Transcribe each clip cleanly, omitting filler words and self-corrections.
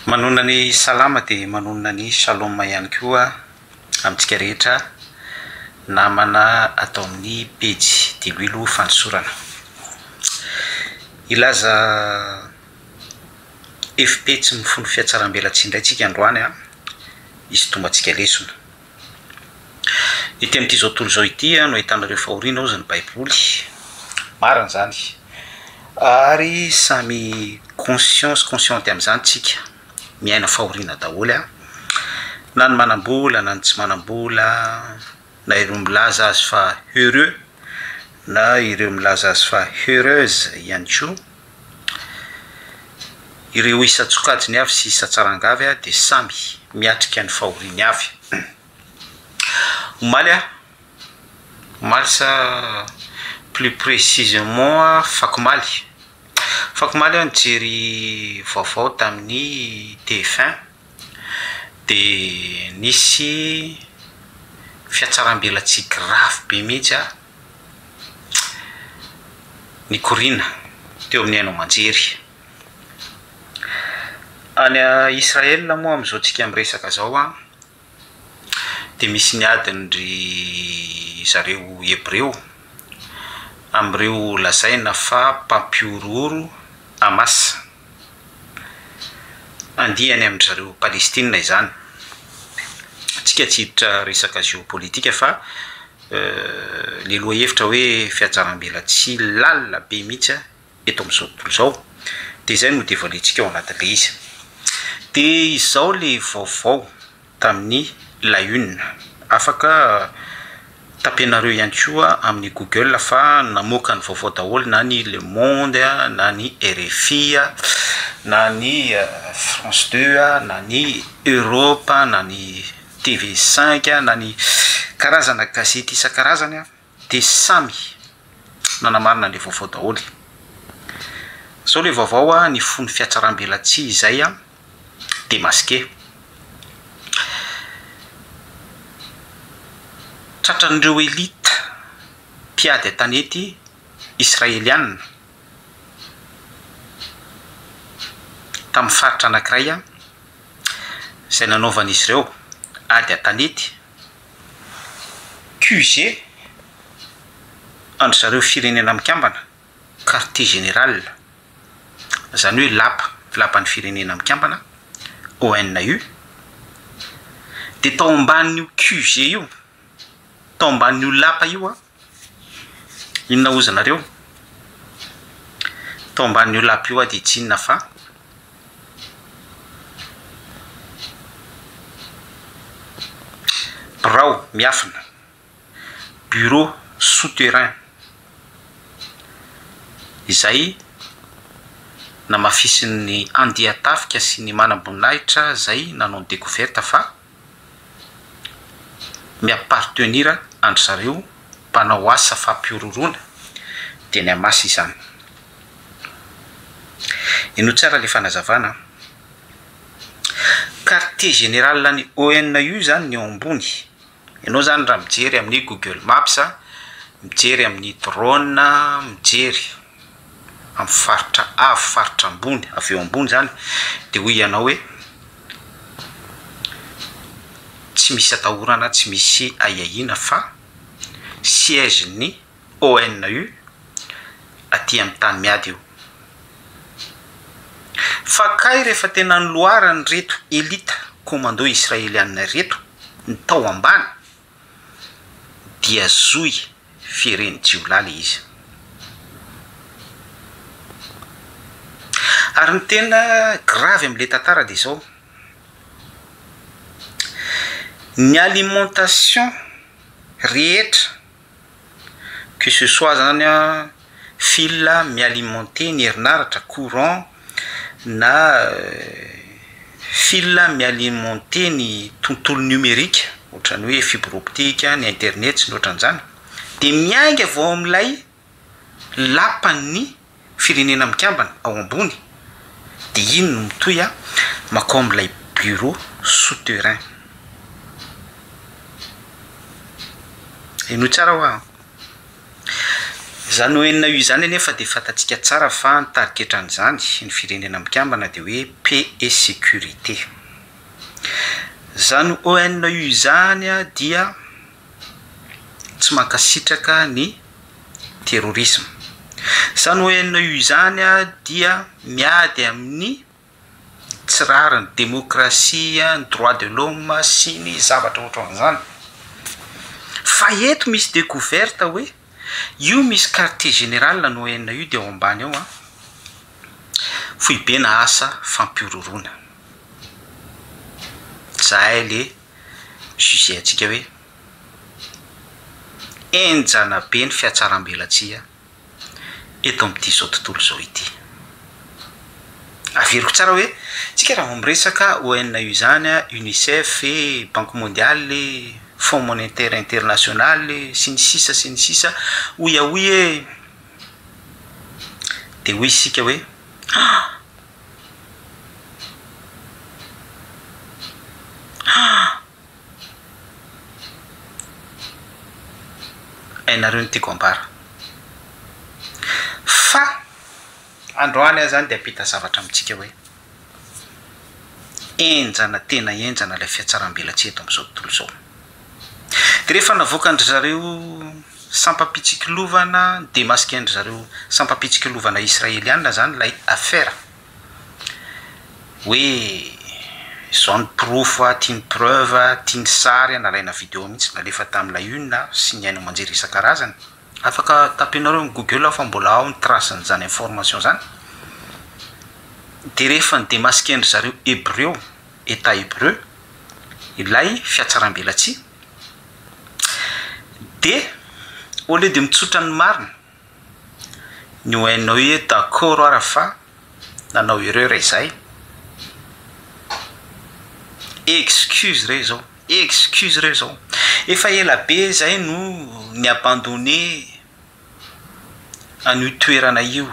Manona ny salama dia manona ny shalom ihany koa amintsika rehetra namana atao amin'ny pejy Diloilo Fanosorana. Ilaza FP tsy mifono fiatsaram-belatsy indraitsika androany izy tombatsika lesona. Ity amin'ity zao tontolo zao ity no ahitanareo fahoriana ozy ny baiboly. Marina zany. Ary samy consciente amin'izany tsika. Miaina fahoriana daholo na ny manambola na ny tsy manambola, na ireo milaza azy fa heureux na ireo milaza azy fa heureuse ihany koa, ireo isa-tsokajiny avy sy isa-tsarangavy dia samy miatrika ny fahoriany avy. Omaly sa plus précisément Fakomaly. Fakomaly nijery vaovao tamin'ny TF1 dia nisy fiatsaram-belatsy grave be mihitsy ny Korina teo amin'ny haino manjery. Any Israel moa amin'izao tsika miresaka zao dia misy niadiny ry zareo Hebreo amin'ireo lazaina fa mpampiorooro Hamas. Andihany amin'ny zareo Palestina izany. Tsika tsy hiditra resaka géopolitika fa le loha hevitra hoe fiatsaram-belatsy lalina be mihitsy eto amin'izao tontolo zao. Dia izay no devolentsika ao anatin'le izy. Dia izao le vaovao tamin'ny La Une. Afaka tapenareo ihany koa amin'ny Google fa namoaka ny vaovao daholo na ny Le Monde na ny RFI na ny France 2 na ny Europe na ny TV5 na ny karazana gazety isan-karazany dia samy nanamarina le vaovao daholo. Zao le vaovao ny fony fiatsaram-belatsy izay démasqué. Tratran'ireo elite mpiady an-tanety israeliana tamin'ny faritra anankiray izay nanaovan'izy ireo ady an-tanety QG andry zareo firenena mikambana quartier général, zany hoe lapan'ny firenena mikambana ONU. dia tao ambanin'io QG io, tao ambanin'io lapa io inona ozanareo? Tao ambanin'io lapa io dia tsy inona fa birao miafina, bureau souterrain, izay namafisin'ny andiatafika sy ny manam-boninahitra zay nanao ny découverte fa miappartenir andry zareo mpanao asa fampiororona dia ny Hamas izany. Ino tsara le fanazavana. Quartier général ny ONU zany ny eo ambony. Ianao zany raha mijery amin'ny Google Maps, mijery amin'ny drone, mijery amin'ny faritra avy, faritra ambony, avy eo ambony zany, dia hoy ianao hoe tsy misy atahorana, tsy misy aiahina fa siège ny ONU aty amin'ny tany miady io. Fa kay rehefa tena niloarany reto elite commando israeliana reto ny tao ambany dia zoy fireny jiolaly izy. Ary ny tena grave amin'le tantara dia izao, ny alimentation rehetra, que ce soit zany fil mialimenter ny herinaratra courant na fil mialimenter ny tontolo numérique ohatrany hoe fibre optique, ny internet sy ny ohatran'izany, dia miainga vao amin'ilay lapan'ny firenena mikambana ao ambony, dia iny no mitoy makao amin'ilay bureau souterrain. Ino tsara zany hoenina io zany nefa de fatatsika tsara fa nitariketran'izany ny firenena mikambana de hoe paix et sécurité. Zany ONU io zany dia tsy mankasitraka ny terrorisme. Zany ONU io zany dia miady amin'ny tsirariny démocratie, ny droit de l'homme sy ny zavatra ohatran'izany. Fa eto misy découverte hoe io misy quartier général no ONU io de ao ambany ao foibe na asa fampiororona. Zay le jugé atsika hoe enjana be ny fiatsaram-belatsia eto amin'ity zao tontolo zao ity. Averiko tsara hoe tsika raha miresaka ONU io zany UNICEF e Banque mondiale, Fonds monétaire international sy ny sisa oia de hoe isika hoe ainareo ny tiako ambara fa androany zany de apita zavatra amitsika hoe enjana tena enjana ilay fiatsaram-belatsia eto amin'izao tontolo zao. De rehefa navoaka andry zareo sampapitsikilovana demasika andry zareo sampapitsikilovana israeliana zany lay affaire hoe zone proof tiany preuve tiany sary nalaina vidéo mihitsy nalefa tamin'ilay una sy ny aina manjery isan-karazany. Afaka tapinareo ny Google fa mbola ao ny trace n'izany information zany. De rehefa ny demasika andry zareo hébreu état hébreu ilay fiatsaram-belatsia de au lieu de mitsotra ny marina ny ONU hoe d'accord ara fa nanao erreur izay. Excuse reo zao efa ela be zay no ny abandonné an'io toerana io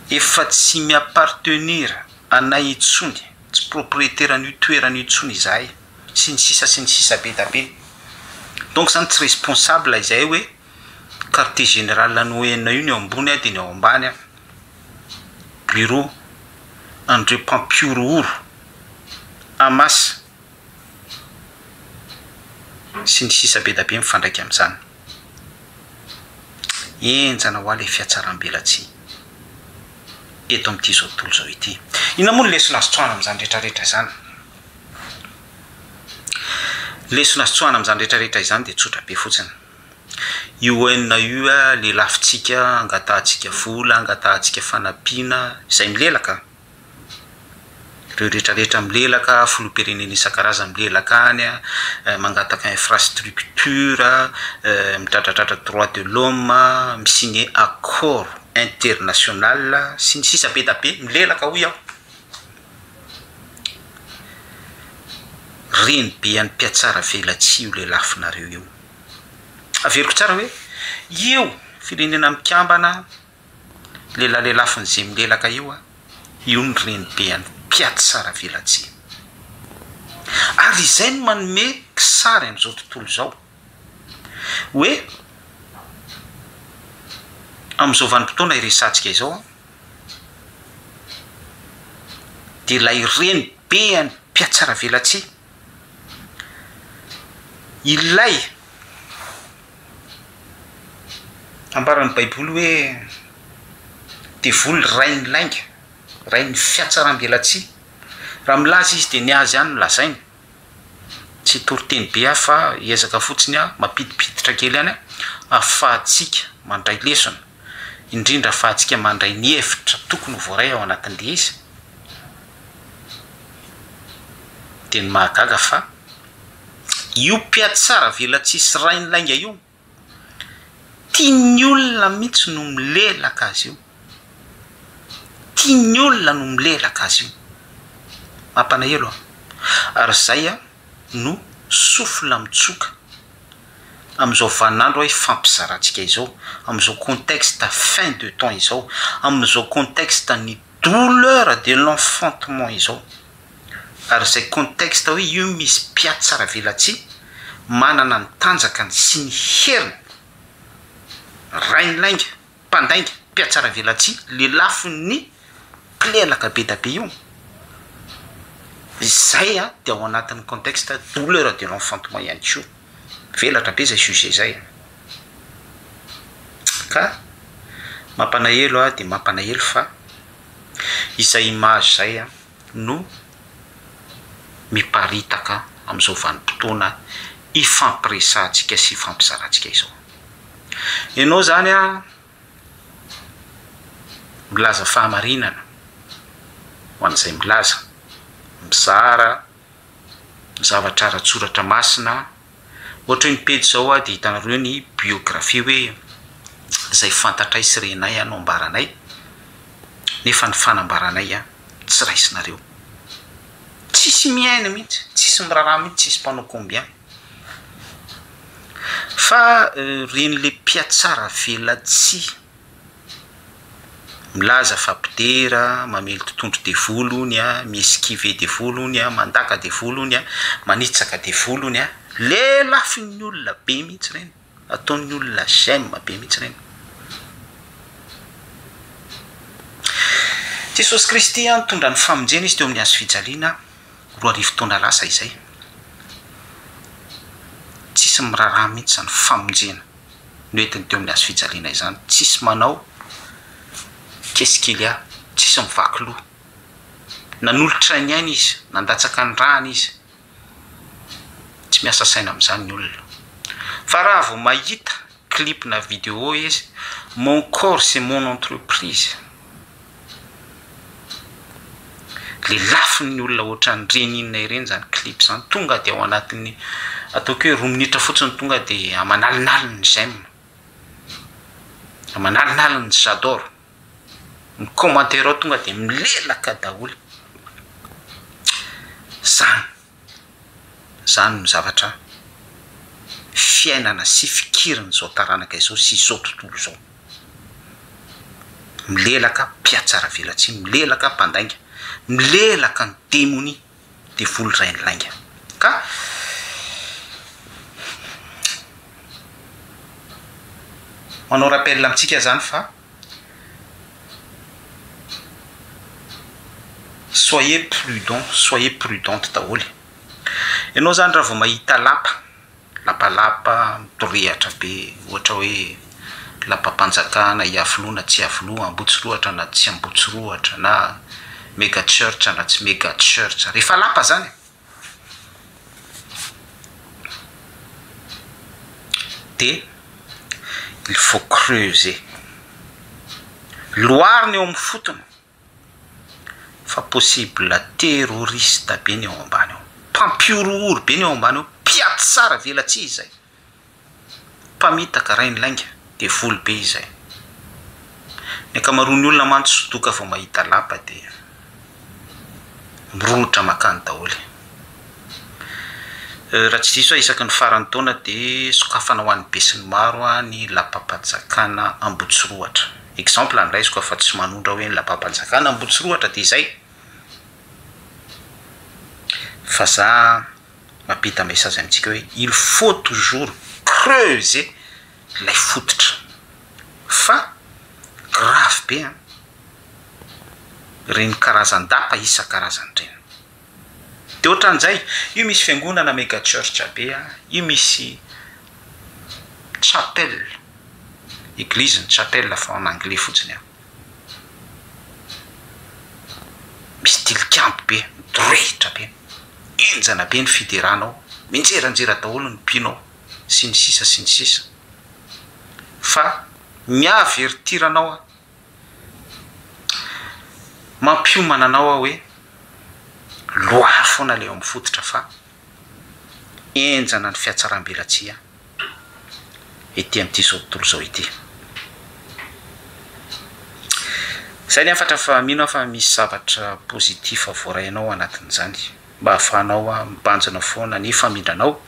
efa tsy miappartenir anay itsony tsy propriétaire an'io toerana itsony izay sy ny sisa be da be. Donc zany tsy responsable izay hoe quartier général ny ONU io ny ambony de ny ao ambany bureau andreo mpampiorooro Hamas sy ny sisa be da be mifandraiky amin'izany. Enjana ho ale fiatsaram-belatsia eto amin'ity zao tontolo zao ity. Ina moa ny lesona azo tsoana amin'izany rehetrarehetra zany? Lesona azo tsoana amin'izany rehetrarehetra izany de tsotra be fotsiny. Io ONU io le lafitsika angatahantsika vola, angatahantsika fanampiana izay milelaka. Reo rehetrarehetra milelaka filoham-pirenena isan-karazany milelaka any mangataka infrastructure midradradratra droit de l'homme misigné accord international sy ny sisa be da be milelaka hoy aho. Reny be any mpiatsara velatsia io le lafinareo io. Averiko tsara hoe io firenena mikambana le lafin'izay milelaka io ny reny be any mpiatsara velatsia. Ary izay no manome kisary amin'izao tontolo zao hoe amin'izao vanim-potoana iresantsika izao de ilay reny be any mpiatsara velatsia ilay ambaran'ny baiboly hoe devoly rainy lainga rainy fiatsaram-belatsia. Raha milaza izy de niazy ihany milazainy tsy toriteny be fa hiezaka fotsiny mampidipiditra kely ihany ahafahantsika mandray lesona indrindra ahafahantsika mandray ny hevitra tokony voaray ao anatin'le izy de ny mahagaga fa io mpiatsara velatsia sy rainy lainga io tiany olona mihitsy no milelaka azy io. Tiany olona no milelaka azy io. Mampanahelo ary zay no sofla mitsoka amin'izao vaninandro hoe fampizarantsika izao amin'izao contexte fin de temps izao amin'izao contexte ny douleur de l'enfantement izao. Ary zay contexte hoe io misy mpiatsara velatsia manana ny tanjakany sy ny heriny rainlainga mpandainga mpiatsara velatsy le lafiny mpilelaka be dabe io izay a de ao anatin'ny contexte douleur de l'enfantement ihany ko velatra be zay sujet zay ka mampanahelo a de mampanahelo fa izay image zay a no miparitaka am'izao vanim-potoana ifampiresantsika sy ifampizarantsika izao ianao zany a milaza fahamarinana ho an'izay milaza mizara zavatra aratsoratra masina ohatra hoe ny pety zao a de hitanareo ny biographie hoe zay fantatray sy renay anao ambaranay nefa ny fanambaranay a tsy raisinareo tsisy miaina mihitsy tsisy miraraha mihitsy tsisy mpanao combien fa reny le mpiatsara velatsy milaza fampidera mamely tontondro de volony a miesquive de volony a mandaka de volony a manitsaka de volony a le lafin'ny olona be mihitsy reny ataon'ny olona j'aime be mihitsy reny Jesosy Kristy a nitondra ny famonjena izy teo amin'ny hazo fijaliana 4 taona lasa izay tsisy miraraha mihitsy zany famonjena noentiny teo amin'ny hazo fijaliana izany tsisy manao qu'est-ce qu'il y a tsisy mivaky loha nanolotra ny aina izy nandatsaka ny rana izy tsy miasa saina am'izany ny olona fa raha vao mahita clip na vidéo izy mon corps c'est mon entreprise le lafin'ny olona ohatra ny reninina ireny zany clip zany tonga de ao anatin'ny ataoko hoe 2 minitra fotsiny tonga de amanalinaliny j'aime amanalinaliny j'adore ny commentaire ao tonga de milelaka daholo zany zavatra fiainana sy fikiriny zao taranaka izao sy zao tontolo zao milelaka mpiatsara velatsy milelaka mpandainga milelaka ny démonie de volo rainlainga ka manao rappel amitsika zany fa soyez prudente daholo ianao zany raha vao mahita lapalapa mitorehatra be ohatra hoe lapam-panjakana iavoloana tsy iavoloa ambotsiroatra na tsy ambotsiroatra na mega church na tsy mega church rehefa lapa zany de il faut creuser loariny eo amin'ny fotony fa possible terroriste be ny eo ambany eo mpampiorooro be ny eo ambany eo piaty sara velatsy izay mpamitaka rainlainga de volo be izay ny akamaroan'ny olona mantso sodoka vao mahita lapa de mirolotra makany daholo raha tsy diso isaky ny farany taona de sokafana ho an'ny be sy ny maro a ny lapam-panjakana ambotsiroatra exemple an'ray sokafa tsy manondra hoe ny lapam-panjakana ambotsiroatra de izay fa za mampita message amintsika hoe il faut toujours creuser lay fototra fa grave be a reny karazan-dapa isan-karazany reny de ohatran'izay io misy fiangonana mega church be a io misy chapelle église ny chapelle fa en anglais fotsiny a misy tilikambo be midorehitra be enjana be ny fideranao minjeranjera daholo ny pinao sy ny sisa fa miavertiranao a mampiomana anao a hoe loa foana le eo amin'ny fototra fa enjana ny fiatsaram-belatsia ety amin'ity zao tontolo zao ity zay ny afatra fa mino fa misy zavatra positif voarainao anatin'izany mba ahafahanao a mibanjina foana ny famindranao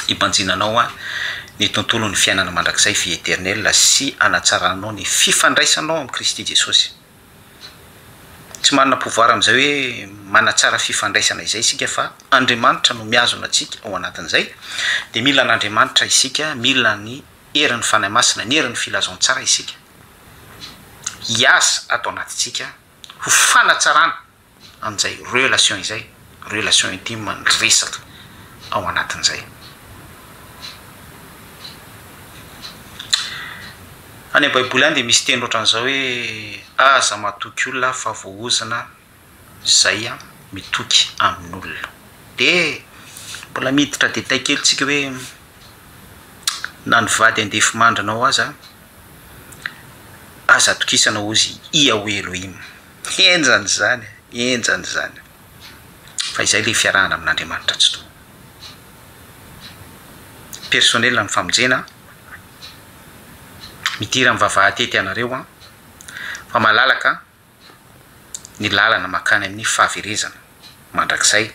hibanjinanao a ny tontolo ny fiainana mandrakizay vie éternelle sy anatsaranao ny fifandraisanao amin'ny Kristy Jesosy tsy manana pouvoir am'izay hoe manatsara fifandraisana izay isika fa Andriamanitra no miazona antsika ao anatin'izay de mila n'Andriamanitra isika mila ny herin'ny fanahy masina ny herin'ny filazontsara isika hiasa atao anatytsika ho fanatsarana an'izay relation izay relation intime ny resaka ao anatin'izay. Any am-baiboly any dia misy teny ohatran'izao hoe aza matoky olona fa voahozana zay mitoky amin'olona. De mbola miditra detay kely tsika hoe na ny vady andefy mandranao aza atokisana ozy Yahweh Elohim. Enjany zany fa izay le fiarahana amin'Andriamanitra tsy to personnel ny famonjena midira mivavahady ianareo fa malalaka ny lalana makany amin'ny fahaverezana mandrakizay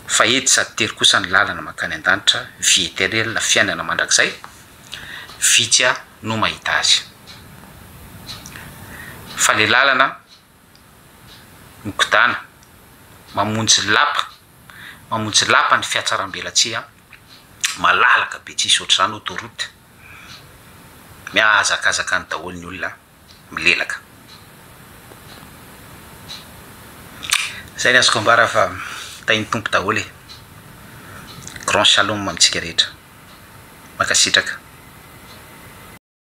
fa ety sady tery kosa ny lalana makany an-danitra vie éternelle fiainana mandrakizay vitsy no mahita azy. Fa le lalana mikodana mamonjy lapa ny fiatsaram-belatsia malalaka be tsisy ohatr'izany autoroute miazakazaka ny daholo ny olona milelaka. Zay ny azoko ambara fa tainy tompo daholo grand shalom amintsika rehetra. Makasitraka.